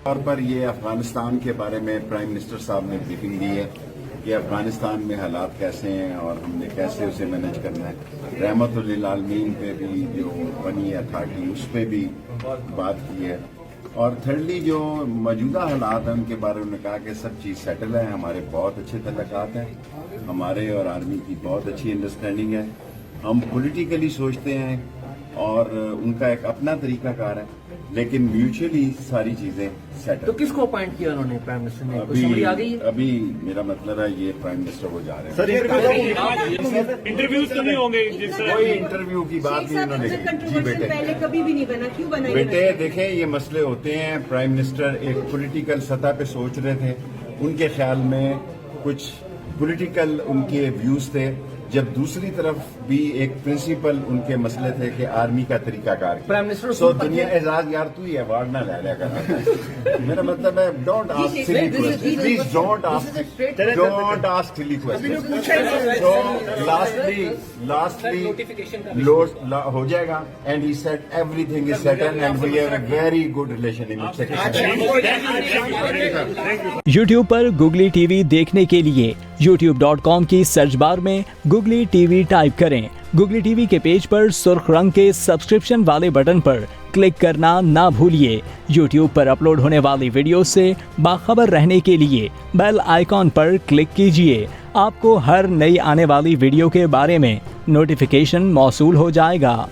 طور پر یہ افغانستان کے بارے میں پرائم منسٹر صاحب نے بریفنگ دی ہے کہ افغانستان میں حالات کیسے ہیں اور ہم نے کیسے اسے مینج کرنا ہے. رحمت للعالمین پہ بھی جو بنی اتھارٹی اس پہ بھی بات کی ہے. اور تھرڈلی جو موجودہ حالات ہیں ان کے بارے میں کہا کہ سب چیز سیٹل ہے. ہمارے بہت اچھے تعلقات ہیں, ہمارے اور آرمی کی بہت اچھی انڈرسٹینڈنگ ہے. ہم پولیٹیکلی سوچتے ہیں اور ان کا ایک اپنا طریقہ کار ہے, لیکن میوچلی ساری چیزیں سیٹل. تو کس کو اپوائنٹ کیا انہوں نے پرائم منسٹر نے؟ کوئی سمری آ گئی ہے؟ ابھی میرا مطلب ہے یہ پرائم منسٹر وہ جا رہے ہیں. سر انٹرویوز تو نہیں ہوں گے جس طرح کوئی انٹرویو کی بات نہیں انہوں نے کی. جی بیٹے, پہلے کبھی بھی نہیں بنا, کیوں بنا؟ بیٹے دیکھیں یہ مسئلے ہوتے ہیں. پرائم منسٹر ایک پولیٹیکل سطح پہ سوچ رہے تھے, ان کے خیال میں کچھ پولیٹیکل ان کے ویوز تھے, جب دوسری طرف بھی ایک پرنسپل ان کے مسئلے تھے کہ آرمی کا طریقہ کار پرائم منسٹر سو دنیا اعزاز یار تو ہی ایوارڈ نہ لے لیا کر. میرا مطلب ہے don't ask silly question, please don't ask silly question. So lastly ہو جائے گا and he said everything is settle and we have a very good relation in YouTube پر گوگلی ٹی وی دیکھنے کے لیے youtube.com کی search bar میں Googly T V type کریں. گوگلی ٹی وی کے پیج پر سرخ رنگ کے سبسکرپشن والے بٹن پر کلک کرنا نہ بھولیے. یوٹیوب پر اپلوڈ ہونے والی ویڈیو سے باخبر رہنے کے لیے بیل آئیکن پر کلک کیجیے. آپ کو ہر نئی آنے والی ویڈیو کے بارے میں نوٹیفیکیشن موصول ہو جائے گا.